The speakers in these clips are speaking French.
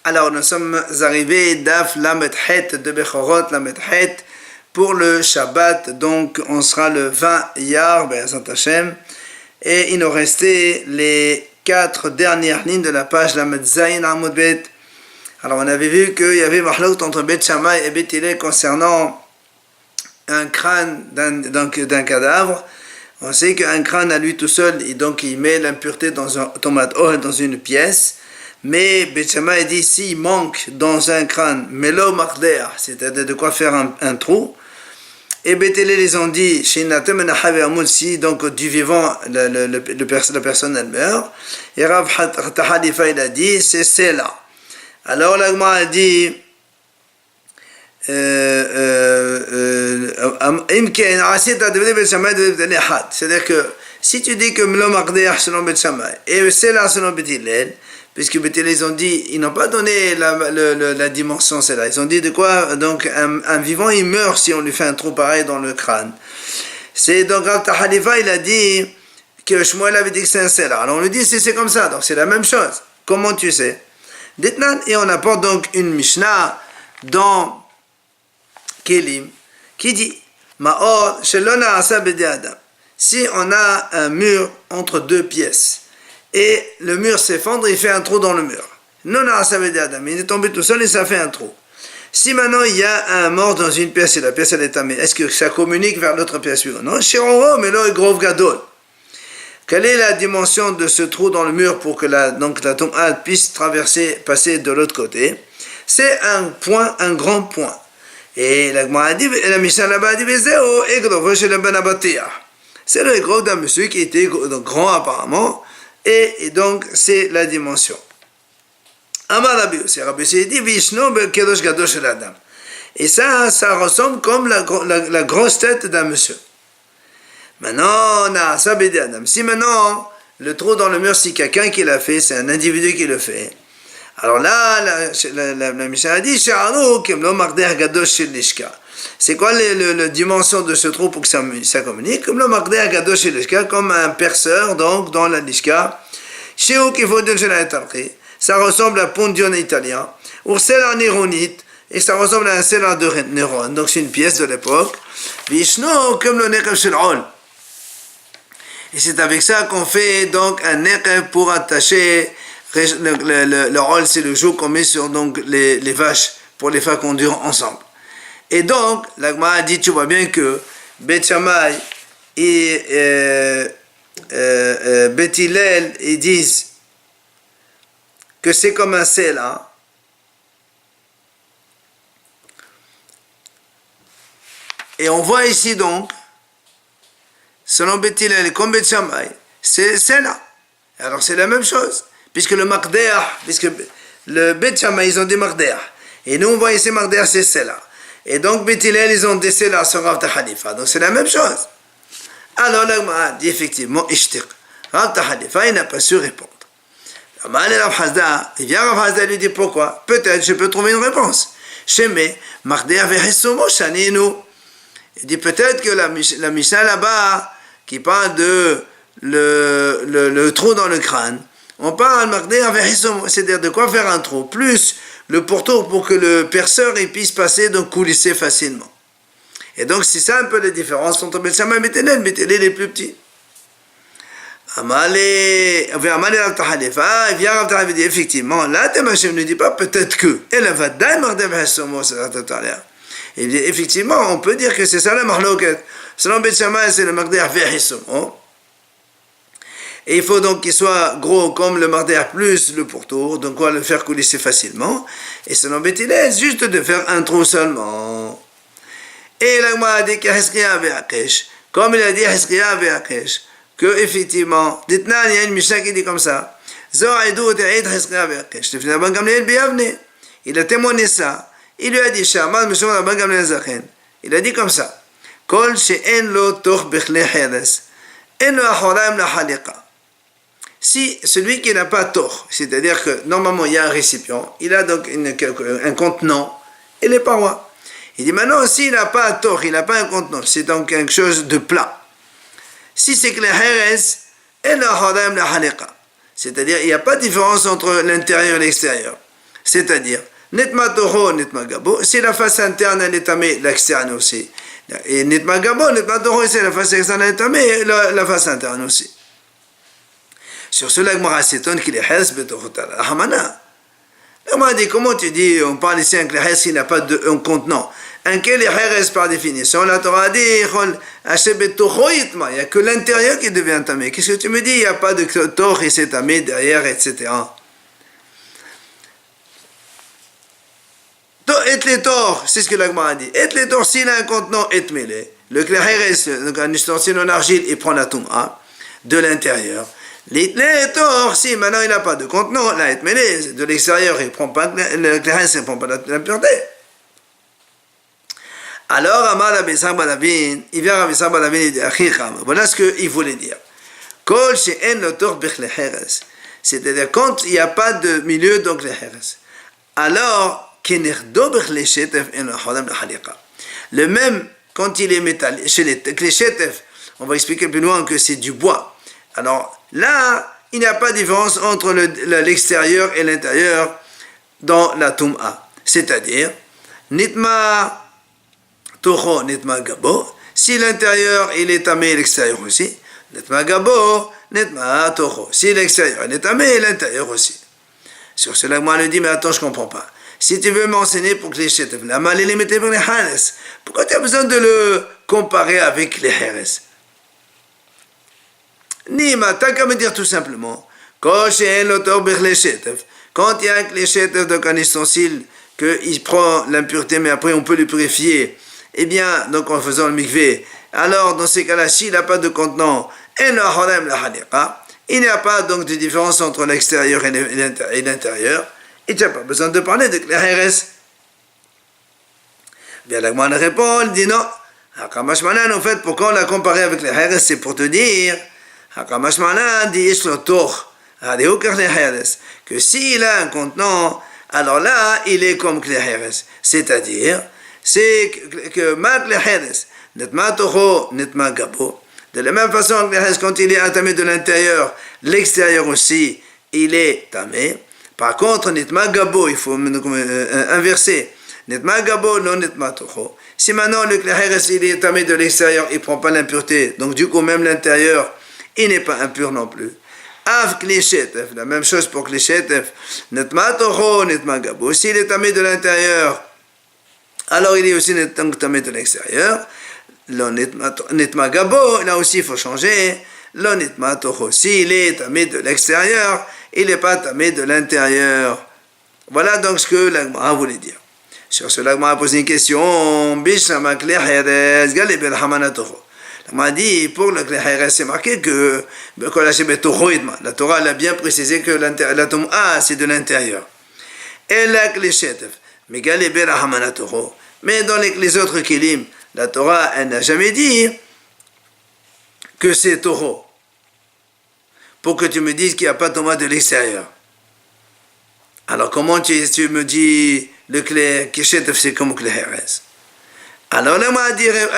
Alors nous sommes arrivés d'Af Lamed Het de Bechorot Lamed Het pour le Shabbat, donc on sera le 20 Iyar, Be'ezrat Hashem, et il nous restait les 4 dernières lignes de la page Lamed Zayin Amud Bet. Alors on avait vu qu'il y avait Mahlok entre Bet Shammai et Bet Hillel concernant un crâne d'un cadavre. On sait qu'un crâne à lui tout seul, donc il met l'impureté dans un tomate dans une pièce. Mais Bet Shammai dit s'il manque dans un crâne, melo marder, c'est-à-dire de quoi faire un trou. Et Bet Hillel ils ont dit si donc du vivant la personne elle meurt. Et Rav Tahalifa il a dit c'est là. Alors la Gemara a dit c'est-à-dire que si tu dis que melo marder selon Bet Shammai et c'est là selon Bet Hillel, puisque Bet Hillel, ils ont dit, ils n'ont pas donné la dimension, c'est là. Ils ont dit de quoi, donc, un vivant, il meurt si on lui fait un trou pareil dans le crâne. C'est donc, Rav Tahalifa, il a dit que Shmuel avait dit que c'est un cela. Alors on lui dit, c'est comme ça, donc c'est la même chose. Comment tu sais? Ditnan, et on apporte donc une Mishnah dans Kelim, qui dit, Ma'or, Shelona Asa Bede Adam. Si on a un mur entre deux pièces, et le mur s'effondre, il fait un trou dans le mur. Non, ça veut dire Adam. Il est tombé tout seul et ça fait un trou. Si maintenant il y a un mort dans une pièce et la pièce elle est tamée, est-ce que ça communique vers l'autre pièce suivante? Non, Shiroro, mais là, Grov Gadol. Quelle est la dimension de ce trou dans le mur pour que la tomate puisse passer de l'autre côté? C'est un point, un grand point. Et la Mishnah là-bas a dit, c'est le gros d'un monsieur qui était grand apparemment. Et donc, c'est la dimension. Amar Rabbi Yossi, Rabbi Yossi dit, Vishno Kedosh Gadosh el Adam. Et ça ressemble comme la grosse tête d'un monsieur. Maintenant, Naasa Bede Adam. Si maintenant, le trou dans le mur, si quelqu'un qui l'a fait, c'est un individu qui le fait. Alors là, la Mishnah a dit, Sha'anu Kemlo Marder Gadosh shel Lishka. C'est quoi la dimension de ce trou pour que ça communique? Comme le Marder Gadosh shel Lishka, comme un perceur, donc, dans la Lishka. Chez Kifodon shel Haïtarki. Ça ressemble à Pondion italien. Ou celle en néronite. Et ça ressemble à un celle de Néron. Donc, c'est une pièce de l'époque. Vishno, comme le Nekev shel Ol. Et c'est avec ça qu'on fait, donc, un Nekev pour attacher. Le Ol, c'est le joug qu'on met sur donc, les vaches, pour les faire conduire ensemble. Et donc, la Gemara a dit, tu vois bien que Bet Shammai et Bet Hillel, ils disent que c'est comme un cela. Et on voit ici donc, selon Bet Hillel et comme Bet Shammai, c'est cela. Alors c'est la même chose, puisque le Marder, puisque le Bet Shammai, ils ont dit Marder. Et nous on voit ici Marder, c'est cela. Et donc, Bet Hillel, ils ont décès là sur Rav Tahalifa. Donc, c'est la même chose. Alors, la Gemara dit effectivement, Ishtiq. Rav Tahalifa, il n'a pas su répondre. Il vient Rav Hazda lui dit pourquoi? Peut-être je peux trouver une réponse. Shemé, Marder Vehesomo Shaninu. Il dit peut-être que la Mishnah là-bas, qui parle de le trou dans le crâne, on parle Marder Vehesomo, c'est-à-dire de quoi faire un trou, plus le pourtour pour que le perceur puisse passer, donc coulisser facilement. Et donc, c'est ça un peu la différence entre Bet Shammai et Bet Hillel. Bet Hillel est plus petit. Amale, Rav Tahalifa, il vient Rav Tahalifa dit effectivement, là, Temachem ne dit pas peut-être que. Il dit effectivement, on peut dire que c'est ça la mahloket. Selon Bet Shammai, c'est le Marder Vehisomo. Et il faut donc qu'il soit gros comme le Marder plus le pourtour, donc on va le faire coulisser facilement. Et selon Bet Hillel, juste de faire un trou seulement. Et la Gemara a dit qu'Hizkiya ve'akesh, comme il a dit Hizkiya ve'akesh, que effectivement, Ditnan, il y a une Mishnah qui dit comme ça, Zo'aïdou te'id Hizkiya ve'akesh, le Rabban Gamliel biyavne. Il a témoigné ça. Il lui a dit, Sha'amad Mishum Rabban Gamliel zachen. Il a dit comme ça, Kol she'en lo toch bichle heres, en lo achoraim la halika. Si celui qui n'a pas tort, c'est-à-dire que normalement il y a un récipient, il a donc un contenant et les parois. Il dit maintenant s'il n'a pas tort, il n'a pas un contenant, c'est donc quelque chose de plat. Si c'est que les heres, c'est-à-dire il n'y a pas de différence entre l'intérieur et l'extérieur. C'est-à-dire, netma toho, netma gabo, si la face interne elle est tamée, l'externe aussi. Et netma gabo, netma toho, si la face externe elle est tamée, la face interne aussi. Sur cela, l'Agmara s'étonne qu'il est hes betochotal. Hamana. L'Agmara dit, comment tu dis, on parle ici un hes qui n'a pas un contenant. Un quel est hes par définition? La Torah dit, il n'y a que l'intérieur qui devient tamé. Qu'est-ce que tu me dis? Il n'y a pas de tor et c'est tamé derrière, etc. Et les torts, c'est ce que l'Agmara a dit. Et les torts, s'il a un contenant et mêlé, le clairs, donc un ustensile en argile, il prend la touma de l'intérieur. Les torts, si maintenant il n'a pas de contenant, là, et mêlé, de l'extérieur, il ne prend pas le clairs, il ne prend pas l'impureté. Alors, Amar Rabbi Yitzhak bar Ravin, il vient Rabbi Yitzhak bar Ravin et dit, voilà ce qu'il voulait dire. Kol she'en lo torch b'chlei cheres. C'est-à-dire, quand il n'y a pas de milieu, donc les cheres. Alors, le même, quand il est métal, chez les chetef, on va expliquer plus loin que c'est du bois. Alors là, il n'y a pas de différence entre l'extérieur et l'intérieur dans la Tum'a. C'est-à-dire, nitma toho, nitma gabo, si l'intérieur il est tamé, l'extérieur aussi, nitma gabo, nitma toho. Si l'extérieur il est tamé, l'intérieur aussi. Sur cela, moi, je dis, mais attends, je ne comprends pas. Si tu veux m'enseigner pour que les chetef, la mal les mettez pour les hares, pourquoi tu as besoin de le comparer avec les hares? Nima, t'as qu'à me dire tout simplement, quand il y a un cléchetef, donc un ustensile, qu'il prend l'impureté, mais après on peut le purifier, eh bien, donc en faisant le mikvé, alors dans ces cas-là, s'il n'a pas de contenant, il n'y a pas donc de différence entre l'extérieur et l'intérieur, et tu n'as pas besoin de parler de Kleheres. Bien, la Gemara répond, il dit non. Hakamashmalan, en fait, pourquoi on l'a comparé avec Kleheres, c'est pour te dire, Hakamashmalan dit Ishlotor, que s'il a un contenant, alors là, il est comme Kleheres. C'est-à-dire, c'est que ma Kleheres, netma toho, netma gabo, de la même façon que Kleheres, quand il est entamé de l'intérieur, l'extérieur aussi, il est tamé. Par contre, netma gabo, il faut inverser. Netma gabo, non netma toho. Si maintenant le clairs il est tamé de l'extérieur, il ne prend pas l'impureté. Donc du coup, même l'intérieur, il n'est pas impur non plus. Av klishetef, la même chose pour klishetef. Netma toho, netma gabo. S'il est tamé de l'intérieur, alors il est aussi tamé de l'extérieur. Netma gabo, là aussi il faut changer. Lo netma toho. S'il est tamé de l'extérieur, il n'est pas tamé de l'intérieur. Voilà donc ce que l'Agmara voulait dire. Sur ce, l'Agmara a posé une question. Bishama kleheres galibel hamanatoho. L'Agmara dit, pour le kleheres, c'est marqué que la Torah l'a bien précisé que la Tum'a, c'est de l'intérieur. Et la klechetef, mais galibel hamanatoho. Mais dans les autres kilim, la Torah, elle n'a jamais dit que c'est toho. Pour que tu me dises qu'il n'y a pas de tomate de l'extérieur. Alors comment tu me dis le clé kishetef c'est comme clé heres? Alors là,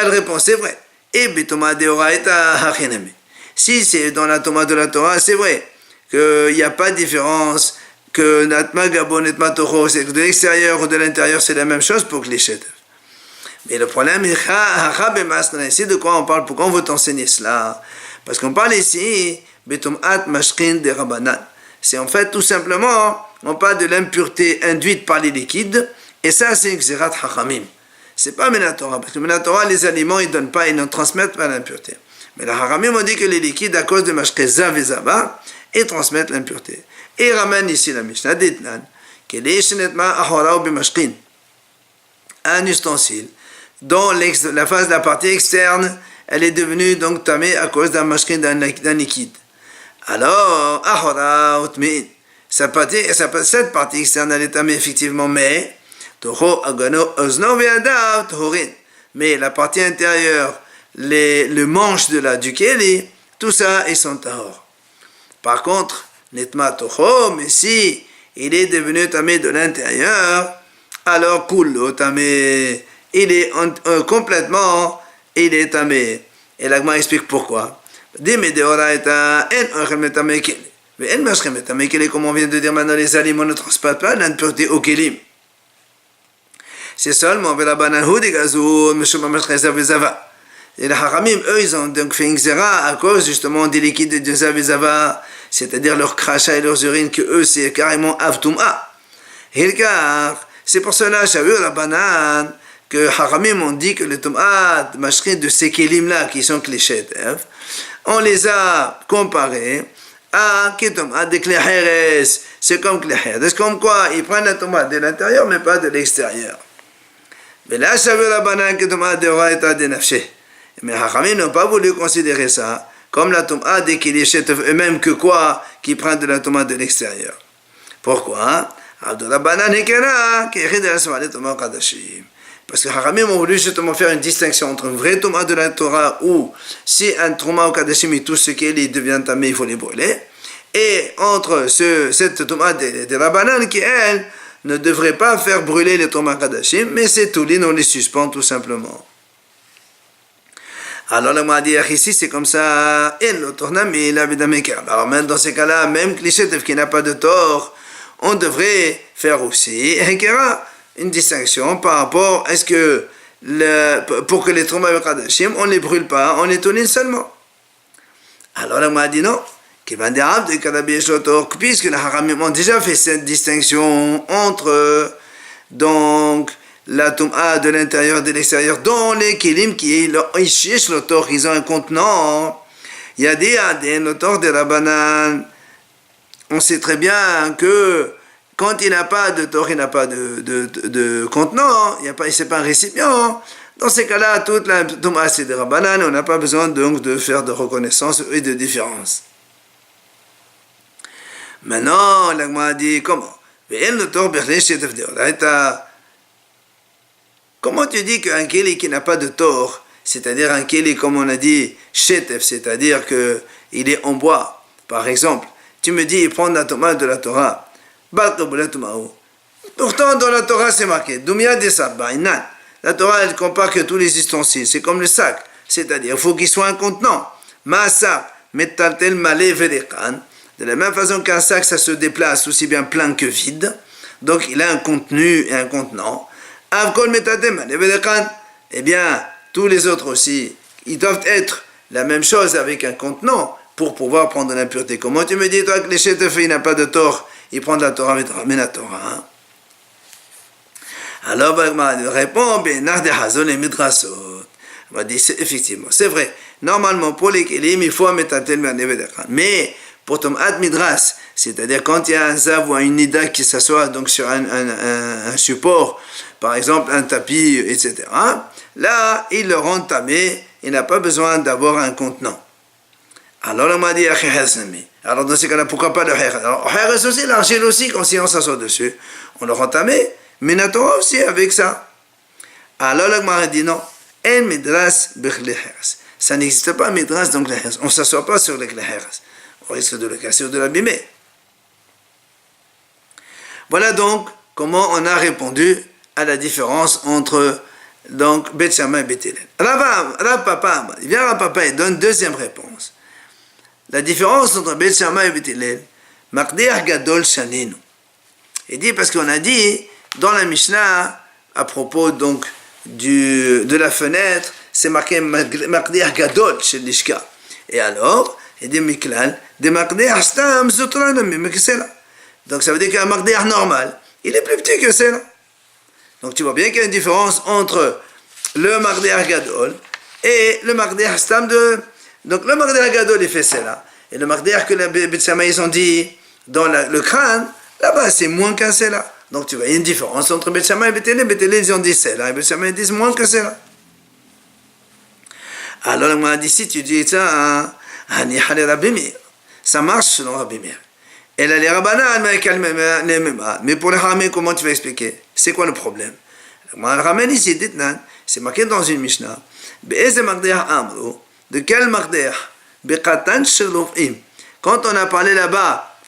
elle répond, c'est vrai. Et bitoma de oraita hachinemi. Si c'est dans la tomate de la Torah, c'est vrai qu'il n'y a pas de différence, que natma gabo netma toho, c'est de l'extérieur ou de l'intérieur, c'est la même chose pour clé kishetef. Mais le problème, c'est de quoi on parle, pourquoi on veut t'enseigner cela? Parce qu'on parle ici c'est en fait tout simplement, on parle de l'impureté induite par les liquides, et ça c'est une Xerat Hachamim. C'est pas Minatora, parce que Minatora, les aliments ils donnent pas, ils ne transmettent pas l'impureté. Mais la Hachamim on dit que les liquides, à cause de Mashke Zav et Zaba, ils transmettent l'impureté. Et ramène ici la Mishnah d'Etnan, que les Shenetma Ahorao Bimashkin, un ustensile, dont la face de la partie externe, elle est devenue donc tamée à cause d'un mashkin, d'un liquide. Alors, cette partie externe, elle est tamée effectivement, mais la partie intérieure, le manche du keli, tout ça, ils sont tahor. Par contre, netma toho, mais si il est devenu tamé de l'intérieur, alors kullo tamé, il est complètement, il est tamé. Et l'Agma explique pourquoi. Mais comme on vient de dire maintenant, les aliments ne transportent pas l'impureté au kélim. C'est seulement et les haramim, eux, ils ont donc fait une xéra à cause justement des liquides de zav et zava, c'est-à-dire leurs crachats et leurs urines, que eux, c'est carrément avtum'a. C'est pour cela, j'avais la banane, que haramim ont dit que les tum'a, mashrin de ces kélim-là, qui sont clichés, on les a comparés à des kleheres, c'est comme kleheres, comme quoi ils prennent la tomate de l'intérieur, mais pas de l'extérieur. Mais là, j'avais la banane que tomate de raïta de nafché. Mais Hachamim n'ont pas voulu considérer ça comme la tomate des clichés eux-mêmes que quoi, qui prennent de la tomate de l'extérieur. Pourquoi? Parce que Hachamim ont voulu justement faire une distinction entre un vrai Touma de la Torah où si un Touma au Kadashim et tout ce qui devient tamé, il faut les brûler, et entre cette Touma de la banane qui, elle, ne devrait pas faire brûler les Touma Kadashim, mais c'est tout, on les suspend tout simplement. Alors le m'a dit ici c'est comme ça, alors même dans ces cas-là, même cliché qui n'a pas de tort, on devrait faire aussi une distinction par rapport à ce que pour que les Touma Kadashim, on ne les brûle pas, on les tourne seulement. Alors le m'a dit non, puisque les Haramim ont déjà fait cette distinction entre donc la Touma de l'intérieur et de l'extérieur, dans les Kélim qui ils ont un contenant, il y a des l'autor de la banane. On sait très bien que quand il n'a pas de tor, il n'a pas de contenant, c'est pas un récipient. Dans ces cas-là, toute la Touma c'est de la banane, on n'a pas besoin donc de faire de reconnaissance et de différence. Maintenant, l'agma a dit comment? Comment tu dis qu'un kéli qui n'a pas de tort, c'est-à-dire un kéli comme on a dit, shetef, c'est-à-dire qu'il est en bois, par exemple, tu me dis, il prend la tomate de la Torah, pourtant dans la Torah c'est marqué, la Torah elle compare que tous les ustensiles, c'est comme le sac, c'est-à-dire il faut qu'il soit un contenant, masa, metaltel malé vedekan. De la même façon qu'un sac, ça se déplace aussi bien plein que vide. Donc, il a un contenu et un contenant. Eh bien, tous les autres aussi, ils doivent être la même chose avec un contenant pour pouvoir prendre l'impureté. Comment tu me dis, toi, que les chétefs, il n'a pas de tort, il prend de la Torah, mais la Torah. Hein? Alors, il répond, on va dire, effectivement, c'est vrai. Normalement, pour les kélim, il faut mettre un tel mais pour Tomat Midras, c'est-à-dire quand il y a un zav ou un nida qui s'assoit donc sur un support, par exemple un tapis, etc., là, il le rend tamé, il n'a pas besoin d'avoir un contenant. Alors on m'a dit, alors dans ces cas-là, pourquoi pas le her? Alors, her aussi, l'argile aussi, quand si on s'assoit dessus, on le rend tamé, mais la Torah aussi avec ça. Alors le m'a dit non, en midras b'chleheres. Ça n'existe pas midras donc les on ne s'assoit pas sur les kleheres. On risque de le casser ou de l'abîmer. Voilà donc comment on a répondu à la différence entre donc Bet Shammai et Bet Hillel. Rav Papa, il vient Rav Papa et donne deuxième réponse. La différence entre Bet Shammai et Bet Hillel, Makdeach Gadol Shaninu. Il dit parce qu'on a dit dans la Mishnah à propos donc de la fenêtre, c'est marqué Makdeach Gadol chez l'Ishka. Et alors il dit Miklal, de Makdeach Stam Zutranam, que c'est là. Donc ça veut dire qu'un Makdeach normal, il est plus petit que celle-là. Donc tu vois bien qu'il y a une différence entre le Makdeach Gadol et le Makdeach Stam de. Donc le Makdeach Gadol il fait celle-là. Et le Makdeach que les Bet Shammai ils ont dit dans le crâne, là-bas c'est moins qu'un celle-là. Donc tu vois, il y a une différence entre Bet Shammai et Bet Hillel. Bet Hillel ils ont dit celle-là, et Bet Shammai ils disent moins que celle-là. Alors on m'a dit si tu dis ça, ça marche selon Rabbi Meir. Et là, les Rabbanan, mais pour les Haramim, comment tu vas expliquer? C'est quoi le problème? Le Ramen ici, c'est marqué dans une Mishnah. De quel Makdeach? Quand on a parlé là-bas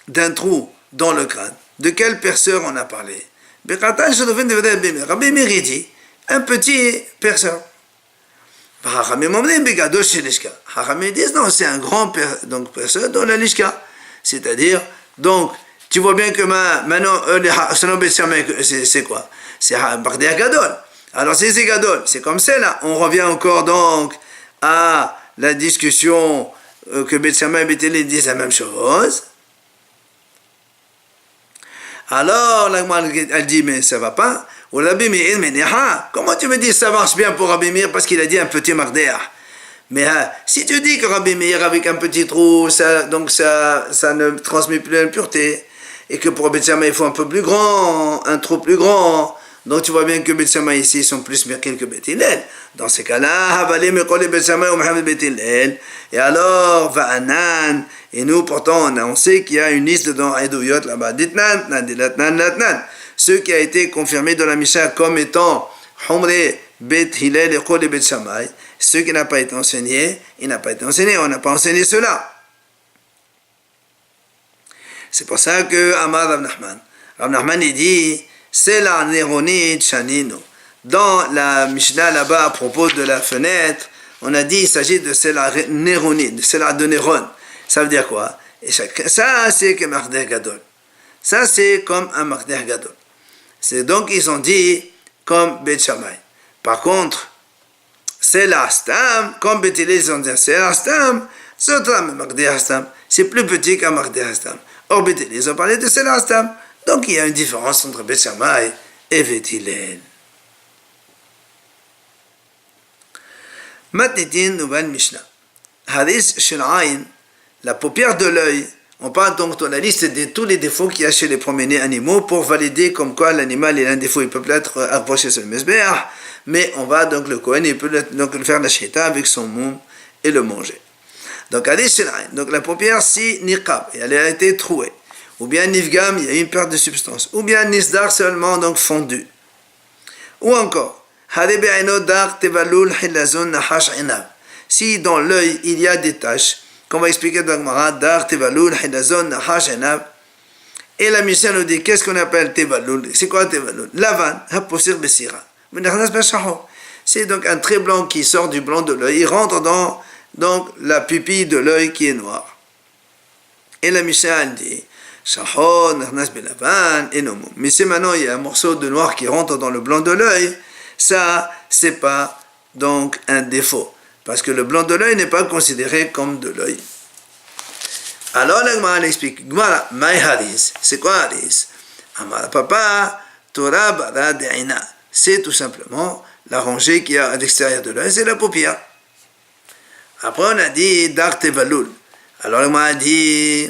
d'un trou dans le crâne, de quelle perceur on a parlé? Rabbi Meir dit un petit perceur. Hachamim disent non, c'est un grand donc personne dans la lishka. C'est-à-dire, donc, tu vois bien que maintenant, c'est quoi? C'est Mardeh Gadol. Alors, si c'est Gadol, c'est comme ça là. On revient encore donc à la discussion que Beth Shammai et Beth Hillel disent la même chose. Alors, elle dit, mais ça va pas. Ou Rabbi Meir, mais comment tu me dis ça marche bien pour Rabbi Meir parce qu'il a dit un petit Mardeh? Mais si tu dis que Rabbi Meir avec un petit trou, ça ne transmet plus l'impureté, et que pour Beth Shammai il faut un peu plus grand, un trou plus grand, donc tu vois bien que Beth Shammai ici sont plus mirkel que Beth Hillel. Dans ces cas-là, Havali Mekol Beth Shammai ou Mohamed Beth Hillel, et alors Va'anan, et nous pourtant on sait qu'il y a une liste dans Edouyot là-bas, Ditnan, Nadilatnan, Latnan, ce qui a été confirmé dans la Mishnah comme étant Humre Beth Hillel et Kol Beth Shammai. Ce qui n'a pas été enseigné, il n'a pas été enseigné, on n'a pas enseigné cela. C'est pour ça que Amar Rav Nachman, il dit, c'est la Néronit Shanino. Dans la Mishnah là-bas, à propos de la fenêtre, on a dit, il s'agit de Sela Néronit, de Sela de Néron. Ça veut dire quoi? Et ça, c'est que Mardeh Gadol. Ça, c'est comme un Mardeh Gadol. C'est donc, ils ont dit, comme Beth Shammai. Par contre, c'est la Stam, comme Beth Hillel, ils ont dit, c'est la Stam, c'est plus petit qu'un Mardeh Stam. Or, Beth Hillel, ils ont parlé de c'est la Stam. Donc, il y a une différence entre Beth Shammai et Beth Hillel. Matnitin, nouvelle Mishnah. Haris Shil'ain, la paupière de l'œil. On parle donc de la liste de tous les défauts qu'il y a chez les premiers-nés animaux pour valider comme quoi l'animal est un défaut, il peut peut-être approcher sur le mesbéach, mais on va donc le Kohen, il peut donc faire la shita avec son moum et le manger. Donc, donc la paupière, si niqab, et elle a été trouée, ou bien nifgam, il y a une perte de substance, ou bien nisdar seulement, donc fondu, ou encore, si dans l'œil il y a des taches, qu'on va expliquer dans le Gemara, dar tevalul, hidazon, nahash, enab. Et la Mishnah nous dit, qu'est-ce qu'on appelle tevalul? C'est quoi tevalul? Lavan, haposir besira. C'est donc un trait blanc qui sort du blanc de l'œil, il rentre dans donc, la pupille de l'œil qui est noire. Et la Mishnah dit, shahon, narnas belavan, enomum. Mais c'est maintenant, il y a un morceau de noir qui rentre dans le blanc de l'œil, ça, c'est pas donc un défaut. Parce que le blanc de l'œil n'est pas considéré comme de l'œil. Alors la Gemara explique, Gemara, maï haris, c'est quoi haris? Amar papa, Torah bara de'ina. C'est tout simplement la rangée qui est à l'extérieur de l'œil, c'est la paupière. Après on a dit dar tevalul. Alors la Gemara a dit,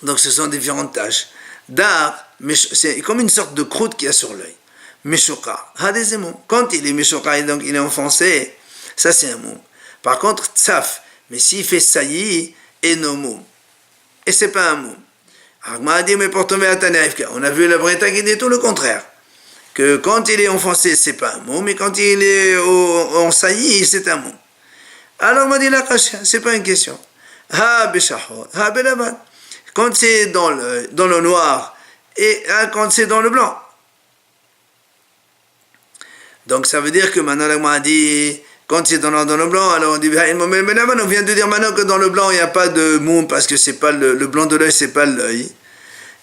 donc ce sont différentes tâches. Dar, c'est comme une sorte de croûte qu'il y a sur l'œil. Meshoka, hadezemon. Quand il est meshoka, donc il est enfoncé, ça c'est un moum. Par contre, tsaf, mais s'il fait saillie, et no moum. Et c'est pas un moum. Agma a dit, mais pour tomber à Tanaïfka, on a vu la Breta qui dit tout le contraire. Que quand il est enfoncé, c'est pas un moum, mais quand il est en saillie, c'est un moum. Alors on m'a dit la kasha, c'est pas une question. Ha beshahor, ha belavan. Quand c'est dans le noir, et quand c'est dans le blanc. Donc ça veut dire que maintenant l'agma a dit, quand c'est dans le blanc, alors on dit, on vient de dire maintenant que dans le blanc, il n'y a pas de moum, parce que c'est pas le blanc de l'œil, c'est pas l'œil.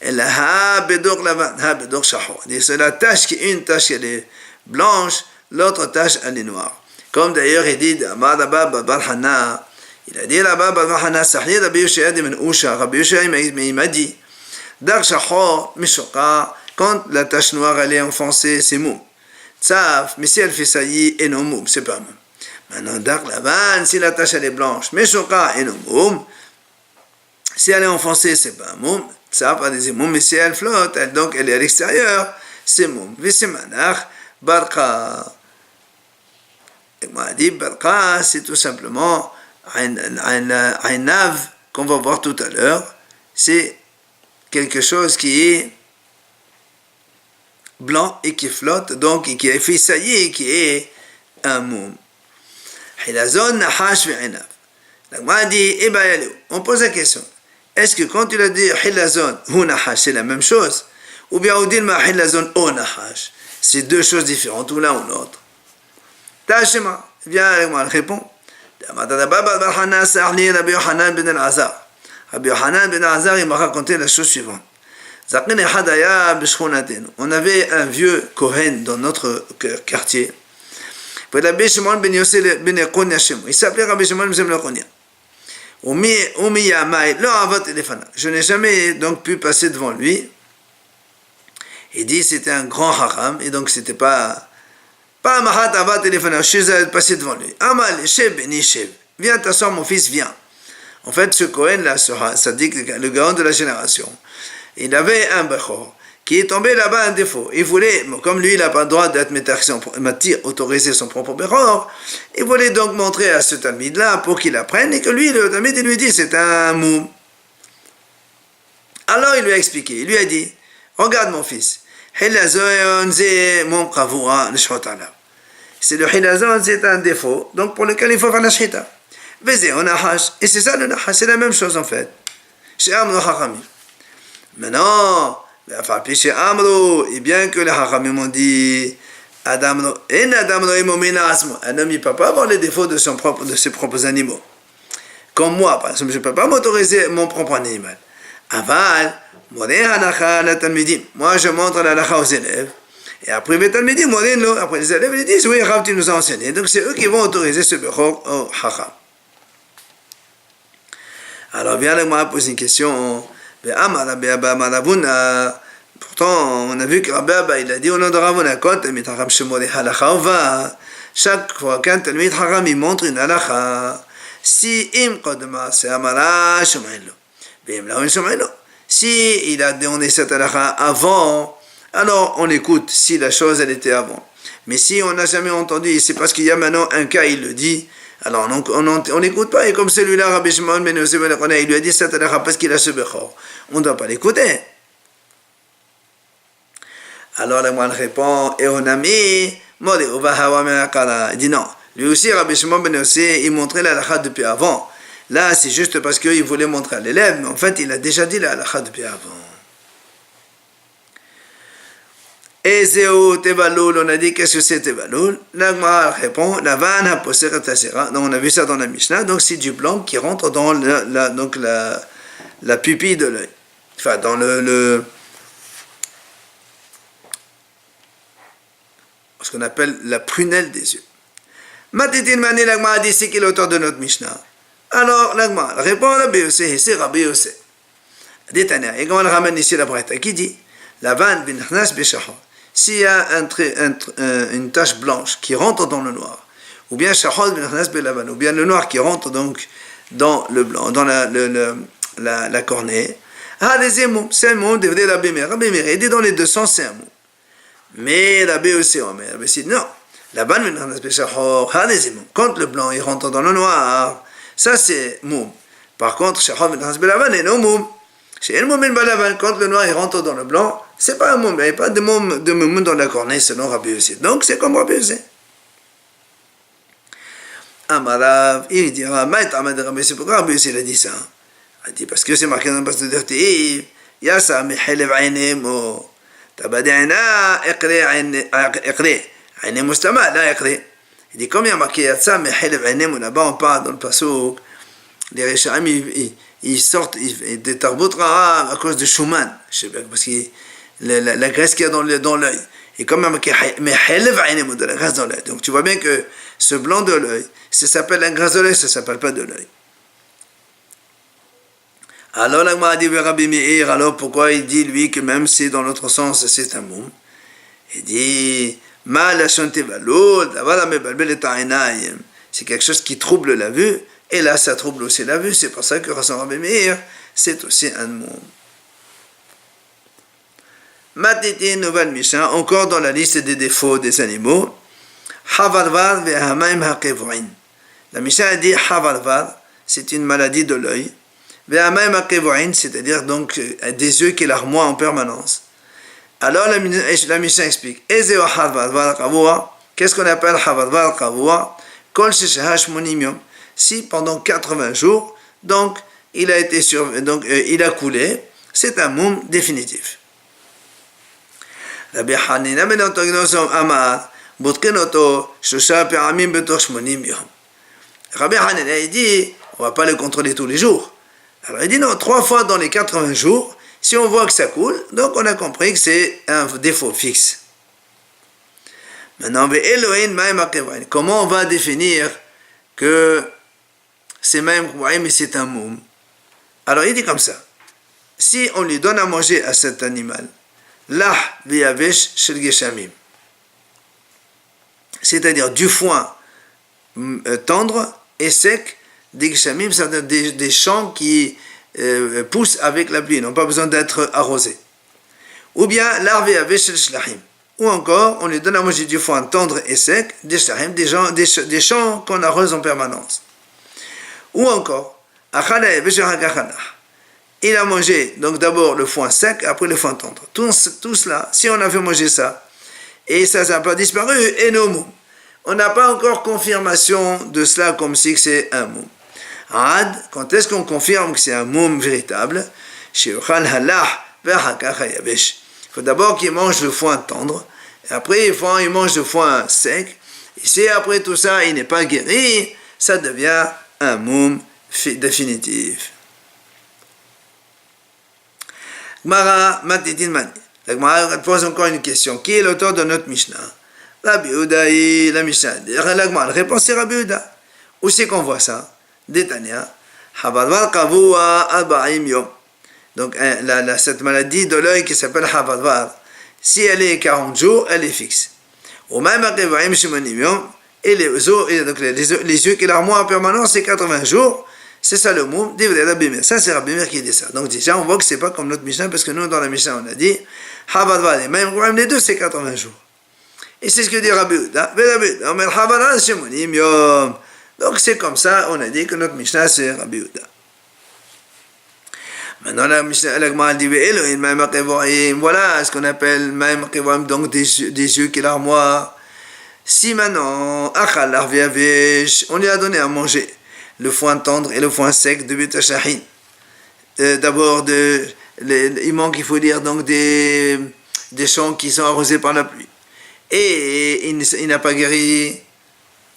Et là, ha bedor lavan, ha bedor shahor. C'est la tache qui est une tache, elle est blanche, l'autre tache, elle est noire. Comme d'ailleurs, il dit, Amar Abba Barhana, il a dit là-bas, Barhana, Sahih, Rabbi Yoshua, Rabbi Yoshua, il m'a dit, dar shahor, mishoka, quand la tache noire, elle est enfoncée, c'est moum. Tsaf, mais si elle fait saillie, et non moum, c'est pas moum. Maintenant, dar lavan, si la tache elle est blanche, meshoka et non moum, si elle est enfoncée, c'est pas moum, tsaf, elle dit moum, mais si elle flotte, donc elle est à l'extérieur, c'est moum. Visemanach, barqa. Et moi, dit barqa, c'est tout simplement un nav qu'on va voir tout à l'heure, c'est quelque chose qui est blanc et qui flotte, donc et qui est fait saillie, qui est un moum. Hilazon nahash ve'inav. La Gemara dit, on pose la question, est-ce que quand tu l'as dit hilazon ou nahash, c'est la même chose? Ou bien on dit hilazon ou nahash, c'est deux choses différentes, ou l'un ou l'autre. Tashema, Viens avec moi, elle répond. Rabbi Yohanan ben Azar, il m'a raconté la chose suivante. On avait un vieux Kohen dans notre quartier. Il s'appelait Rabbi Shimon ben Yochai. Je n'ai jamais donc pu passer devant lui. Il dit c'était un grand haram et donc c'était pas mahat ava téléphone. Je suis passé devant lui. Amal shev beni shev. Viens t'asseoir mon fils, viens. En fait, ce Kohen là, ça dit que le gaon de la génération, il avait un bechor qui est tombé là-bas un défaut. Il voulait, comme lui, il n'a pas le droit d'être autoriser son propre bechor, il voulait donc montrer à ce talmid-là pour qu'il apprenne et que lui, le talmid, il lui dit c'est un moum. Alors il lui a expliqué, il lui a dit, regarde mon fils, Hilazon c'est mon kavura, le shotala. C'est le Hilazon, c'est un défaut, donc pour lequel il faut faire la shita. Et c'est ça le nahash, c'est la même chose en fait. Chez Amro Hachamim. Maintenant, et bien que les Hachamim ont dit un homme il ne peut pas avoir les défauts de ses propres animaux. Comme moi, par exemple, je ne peux pas m'autoriser mon propre animal. Aval, moi je montre la lacha aux élèves. Et après après les élèves ils disent oui, Rav, tu nous as enseigné. Donc c'est eux qui vont autoriser ce bechor au Hacham. Alors viens moi poser une question. Pourtant, on a vu que Rabbi Abba, il a dit au nom de Ravuna, quand Talmid Chacham Shemore Halacha Ova, chaque fois qu'un Talmid Chacham il montre une halacha, si im Kodma c'est Amara Shumailo, Bim Laon Shumailo. Si il a donné cette halacha avant, alors on écoute si la chose elle était avant. Mais si on n'a jamais entendu, c'est parce qu'il y a maintenant un cas, il le dit. Alors on n'écoute pas, et comme celui-là, Rabbi Shimon ben Yochai ben Yochai, il lui a dit cette halakha parce qu'il a ce bechor, on ne doit pas l'écouter. Alors la moine répond, et on a mis, il dit non, lui aussi Rabbi Shimon ben Yochai, il montrait la halakha depuis avant. Là c'est juste parce qu'il voulait montrer à l'élève, mais en fait il a déjà dit la halakha depuis avant. Et Zéo Tevalul, on a dit qu'est-ce que c'est Tevalul? L'Agmara répond, la vanne a posé Tasera. Donc on a vu ça dans la Mishnah. Donc c'est du blanc qui rentre dans la pupille de l'œil. Enfin, dans ce qu'on appelle la prunelle des yeux. Matitin Mani, l'Agmara dit c'est qui est l'auteur de notre Mishnah. Alors l'Agmara répond à Rabbi Yossé, et c'est Rabbi Yossé. Détania, et quand on le ramène ici la Breta, qui dit la vanne binachnas beshahor. S'il y a une tache blanche qui rentre dans le noir, ou bien shahod binachnas belavan, ou bien le noir qui rentre donc dans le blanc, dans la cornée, c'est un mot de Rabbi Meir. Rabbi Meir, il dit dans les deux sens, c'est un mot. Mais Rabbi Yossé, dit non, la vanne binachnas beshahor, quand le blanc il rentre dans le noir, ça c'est moum. Par contre, shahod binachnas belavan est non moum. Quand le noir il rentre dans le blanc, c'est pas un moum, il n'y a pas de moum dans la cornée selon Rabbi Yossé. Donc c'est comme Rabbi Yossé. Amarav, il dira, pourquoi Rabbi Yossé a dit ça? Il dit parce que c'est marqué dans le passage de Teiv, Yasa mehelev aynemo, tabadina ekre, aynemustama, là ekre. Il dit comme il y a marqué Yasa mehelev aynemo, là-bas on parle dans le passage, les Réchaim, ils sortent des tarbotra à cause de Shuman, parce que la graisse qu'il y a dans l'œil. Et comme il y a marqué de la graisse dans l'œil. Donc tu vois bien que ce blanc de l'œil, ça s'appelle la graisse de l'œil, ça ne s'appelle pas de l'œil. Alors l'Agma a dit Rabbi Meir, alors pourquoi il dit lui que même si dans l'autre sens c'est un moum? Il dit c'est quelque chose qui trouble la vue. Et là, ça trouble aussi la vue. C'est pour ça que Rassan Rabbi Meir, c'est aussi un moum. Matiti, nouvelle Mishnah, encore dans la liste des défauts des animaux. Havarvar ve'hamaim ha'kevoin. La Mishnah a dit Havarvar, c'est une maladie de l'œil. Ve'hamaim ha'kevoin, c'est-à-dire donc des yeux qui larmoient en permanence. Alors la Mishnah explique Ezeo Havarvar kavua. Qu'est-ce qu'on appelle Havarvar kavua? Kol sheshahash monimium. Si pendant 80 jours, donc il a coulé, c'est un moum définitif. Rabbi Hanina ben Amar, בודקין אותו 3 פעמים בתוך 80 יום. Rabbi Hanania, il dit, on ne va pas le contrôler tous les jours. Alors il dit non, 3 fois dans les 80 jours, si on voit que ça coule, donc on a compris que c'est un défaut fixe. Maintenant, comment on va définir que c'est même mais c'est un moum? Alors il dit comme ça, si on lui donne à manger à cet animal, lah viyavesh shel geshamim, c'est-à-dire du foin tendre et sec, des geshamim, c'est-à-dire des champs qui poussent avec la pluie, n'ont pas besoin d'être arrosés. Ou bien lah viyavesh shel shlahim, ou encore on lui donne à manger du foin tendre et sec, des shlahim, des champs qu'on arrose en permanence. Ou encore, il a mangé donc d'abord le foin sec, après le foin tendre. Tout cela, si on avait mangé ça, et ça n'a pas disparu, et nos moum. On n'a pas encore confirmation de cela comme si c'est un moum. Quand est-ce qu'on confirme que c'est un moum véritable? Il faut d'abord qu'il mange le foin tendre, et après il mange le foin sec, et si après tout ça il n'est pas guéri, ça devient un moum définitif. Gmara Matitin Mani. La Gmara pose encore une question. Qui est l'auteur de notre Mishnah? Rabbi Yehuda, la Mishnah. La Gmara, la réponse c'est Rabbi Yehuda. Où c'est qu'on voit ça? Détania. Habadvar kavua arba'im yom. Donc cette maladie de l'œil qui s'appelle Habadvar, si elle est 40 jours, elle est fixe. Au même akeva'im shimonim yom. Et les yeux qui l'armoire en permanence, c'est 80 jours. C'est ça le mot. Ça, c'est Rabbi Meir qui dit ça. Donc déjà, on voit que c'est pas comme notre Mishnah, parce que nous, dans la Mishnah, on a dit même les deux, c'est 80 jours. Et c'est ce que dit Rabbi Yehuda. Donc c'est comme ça, on a dit que notre Mishnah, c'est Rabbi Yehuda. Maintenant, la Mishnah, la Gemara dit voilà ce qu'on appelle donc des yeux qui l'armoire. Si maintenant, on lui a donné à manger le foin tendre et le foin sec de Betachahin. D'abord, il manque, il faut dire, donc des champs qui sont arrosés par la pluie. Et il n'a pas guéri.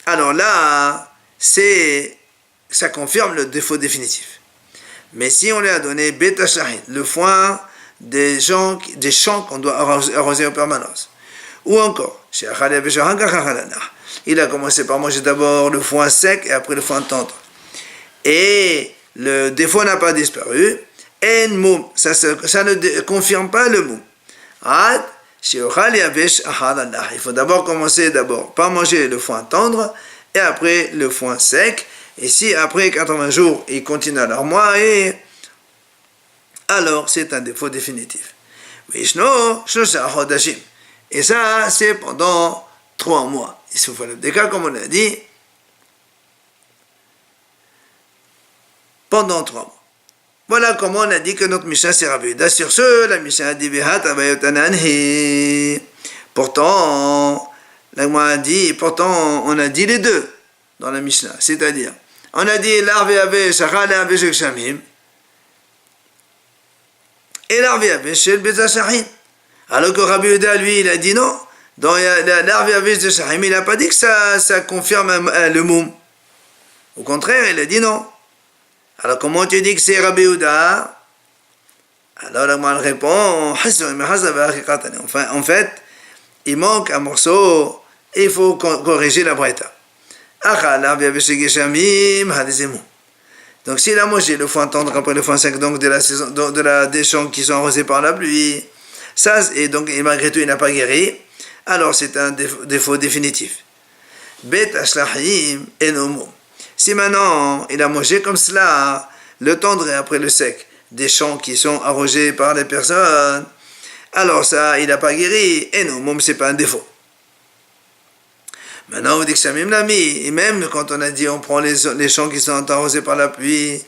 Alors là, ça confirme le défaut définitif. Mais si on lui a donné Betachahin, le foin des champs qu'on doit arroser en permanence, ou encore, il a commencé par manger d'abord le foin sec et après le foin tendre. Et le défaut n'a pas disparu. Ça ne confirme pas le moum. Il faut d'abord commencer par manger le foin tendre et après le foin sec. Et si après 80 jours, il continue à l'armoire, alors c'est un défaut définitif. Et ça, c'est pendant 3 mois. Il se fait des cas, comme on a dit, pendant 3 mois. Voilà comment on a dit que notre Mishnah c'est Rabbi Yehuda. Sur ce, la Mishnah a dit pourtant, on a dit les deux dans la Mishnah. C'est-à-dire, on a dit l'arve avait shachal l'arve shekshamim et l'arve avait shel bezashahim. Alors que Rabbi Yehuda, lui, il a dit non. Dans l'arve avait de shahim, il n'a pas dit que ça confirme le moum. Au contraire, il a dit non. Alors comment tu dis que c'est Rabbi Yehuda? Alors la Gemara répond, enfin, en fait, il manque un morceau et il faut corriger la braïta. Donc s'il a mangé le foin tendre après le foin sec, donc des champs qui sont arrosés par la pluie, ça, et donc et malgré tout il n'a pas guéri, alors c'est un défaut définitif. Bet ashlahim enomo. Si maintenant il a mangé comme cela, le tendre et après le sec, des champs qui sont arrosés par les personnes, alors ça, il n'a pas guéri, et non, c'est pas un défaut. Maintenant, on dit que Shamim l'a mis, et même quand on a dit on prend les champs qui sont arrosés par la pluie,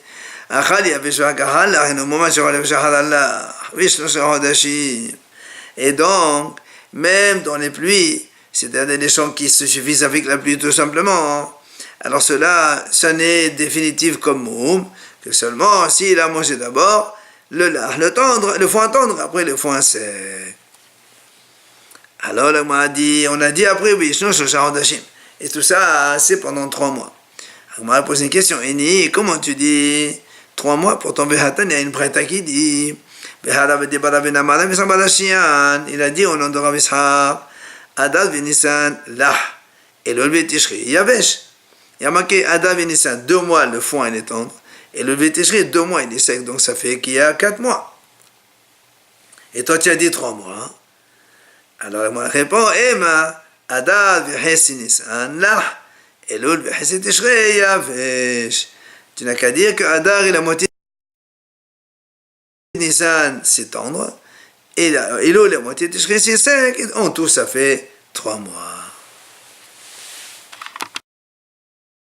et donc, même dans les pluies, c'est-à-dire des champs qui se suffisent avec la pluie tout simplement, alors cela, ça n'est définitif comme moum, que seulement s'il a mangé d'abord le foin tendre, après le foin sec. Alors la Gemara dit, on a dit après, Vishnu Shosha Hodashim. Et tout ça, c'est pendant 3 mois. La Gemara pose une question. Eni, comment tu dis 3 mois? Pourtant, Vehatan, il y a une braïta qui dit, Vehada Vedibara Venamara Vesambadashian. Il a dit au nom de Rav Ishaq, Adar Venisan, là. Et le Tishri, Yavesh. Il y a marqué Adar Venisan, 2 mois, le foin il est tendre. Et le Tishri, 2 mois, il est sec. Donc ça fait qu'il y a 4 mois. Et toi, tu as dit 3 mois. Hein? Alors, moi, répond, Ema, Adar Vehesi Nisan, là. Et l'autre, Vehesi Tishri, Yavesh. Tu n'as qu'à dire que Adar est la moitié de Nisan, c'est tendre. Et l'autre, la moitié de Tishri, c'est sec. En tout, ça fait 3 mois.